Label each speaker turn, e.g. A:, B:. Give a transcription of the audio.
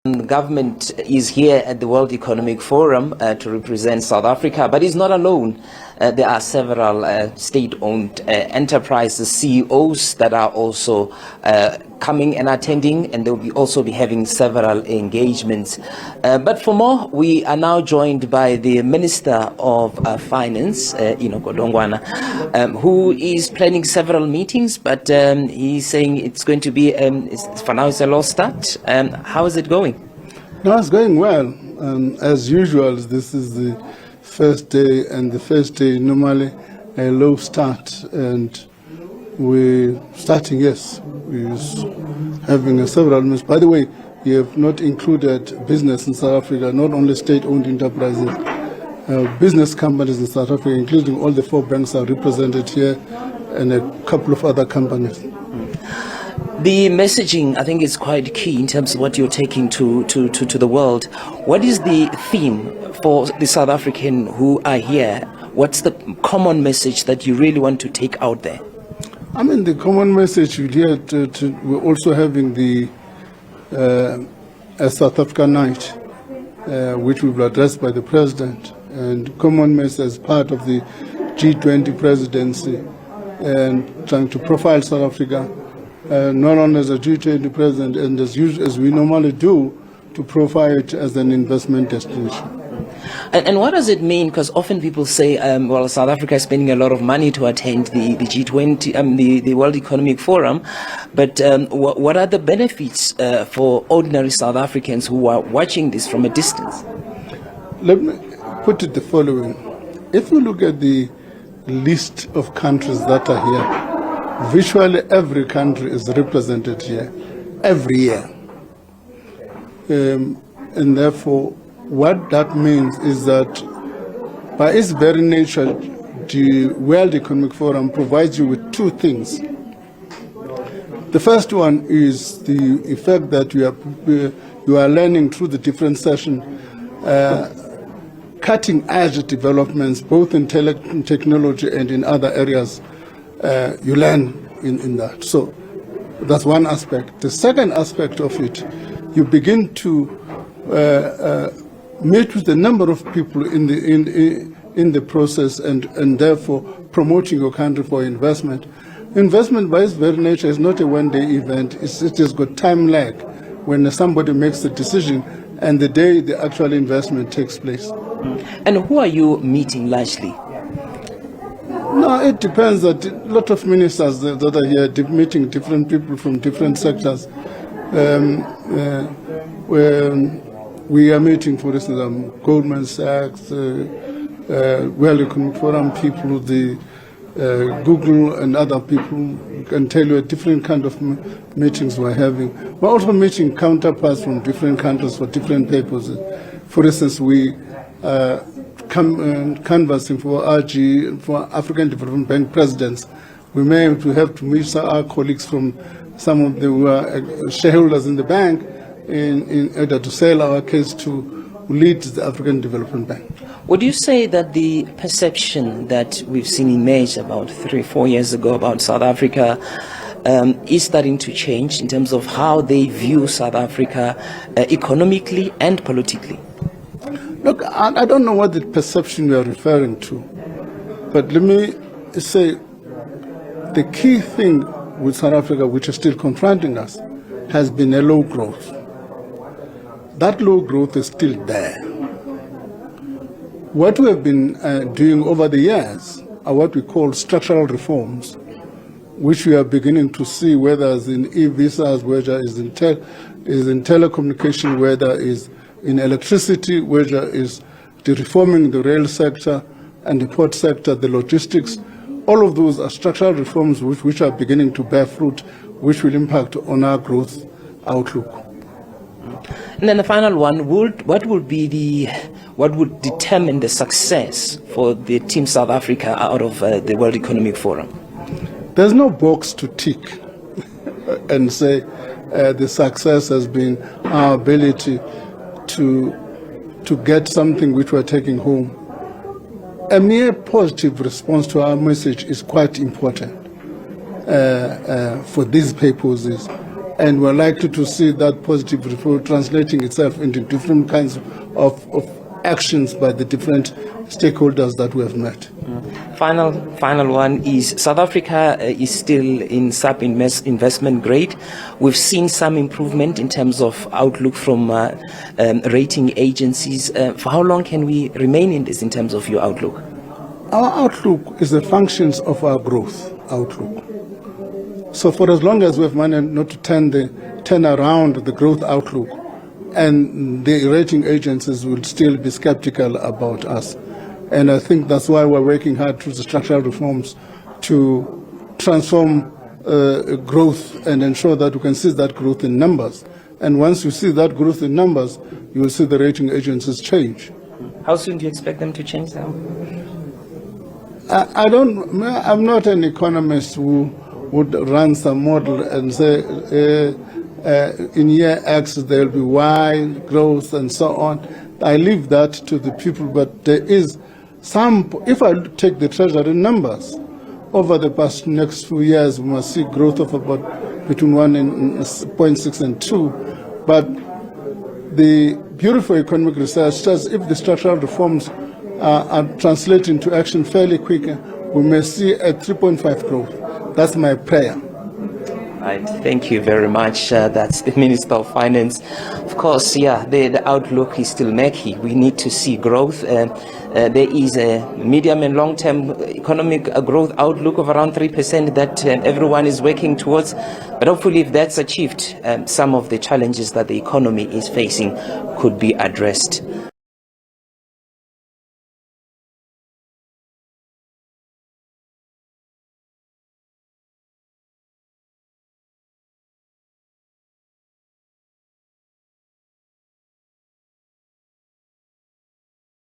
A: The government is here at the World Economic Forum to represent South Africa, but it's not alone. There are several state-owned enterprises, CEOs, that are also coming and attending, and they'll also be having several engagements. But for more, we are now joined by the Minister of Finance, Enoch Godongwana, who is planning several meetings, but he's saying it's going to be, for now, it's a low start. How is it going?
B: No, it's going well. As usual, this is the first day, and the first day normally a low start, and we're starting, yes, we're having several months. By the way, we have not included business in South Africa, not only state-owned enterprises, business companies in South Africa, including all the 4 banks are represented here, and a couple of other companies.
A: The messaging, I think, is quite key in terms of what you're taking to the world. What is the theme for the South African who are here? What's the common message that you really want to take out there?
B: I mean, the common message here, we're also having the South Africa Night, which will be addressed by the President, and common message as part of the G20 presidency, and trying to profile South Africa, not only as a G20 president, and as we normally do, to profile it as an investment destination.
A: And what does it mean? Because often people say, well, South Africa is spending a lot of money to attend the G20, the World Economic Forum, but what are the benefits for ordinary South Africans who are watching this from a distance?
B: Let me put it the following. If you look at the list of countries that are here, virtually every country is represented here every year. And therefore, what that means is that by its very nature, the World Economic Forum provides you with 2 things. The first one is the effect that you are learning through the different sessions, cutting-edge developments, both in technology and in other areas. You learn in that. So that's one aspect. The second aspect of it, you begin to meet with a number of people in the process, and therefore promoting your country for investment. Investment by its very nature is not a one-day event. It has got time lag when somebody makes the decision and the day the actual investment takes place.
A: And who are you meeting largely?
B: No, it depends. That a lot of ministers that are here meeting different people from different sectors. We are meeting, for instance, Goldman Sachs, World Economic Forum people, the Google and other people. Can tell you a different kind of meetings we're having. We're also meeting counterparts from different countries for different purposes. For instance, we canvassing for RG, for African Development Bank presidents. We may have to meet our colleagues from some of the shareholders in the bank in order to sell our case to lead the African Development Bank.
A: Would you say that the perception that we've seen emerge about 3-4 years ago about South Africa is starting to change in terms of how they view South Africa economically and politically?
B: Look, I don't know what the perception you are referring to, but let me say the key thing with South Africa, which is still confronting us, has been a low growth. That low growth is still there. What we have been doing over the years are what we call structural reforms, which we are beginning to see, whether it's in e-visas, whether it's in telecommunication, whether it's in electricity, whether it's the reforming the rail sector and the port sector, the logistics. All of those are structural reforms which are beginning to bear fruit, which will impact on our growth outlook.
A: And then the final one, what would determine the success for the Team South Africa out of the World Economic Forum?
B: There's no box to tick and say the success has been our ability to get something which we're taking home. A mere positive response to our message is quite important for these purposes. and we're likely to see that positive reform translating itself into different kinds of actions by the different stakeholders that we have met.
A: Final one is South Africa is still in sub-investment grade. We've seen some improvement in terms of outlook from rating agencies. For how long can we remain in this in terms of your outlook?
B: Our outlook is a function of our growth outlook. So for as long as we've managed not to turn around the growth outlook, and the rating agencies will still be skeptical about us. And I think that's why we're working hard through the structural reforms to transform growth and ensure that we can see that growth in numbers. And once you see that growth in numbers, you will see the rating agencies change.
A: How soon do you expect them to change now?
B: I'm not an economist who would run some model and say in year X there will be Y growth and so on. I leave that to the people, but there is some, if I take the treasury numbers, over the past next few years we must see growth of about between 1.6 and 2, but the Bureau for Economic Research says if the structural reforms are translated into action fairly quicker, we may see a 3.5 growth. That's my prayer.
A: Right. Thank you very much. That's the Minister of Finance. Of course, yeah, the outlook is still murky. We need to see growth. There is a medium and long-term economic growth outlook of around 3% that everyone is working towards. But hopefully, if that's achieved, some of the challenges that the economy is facing could be addressed.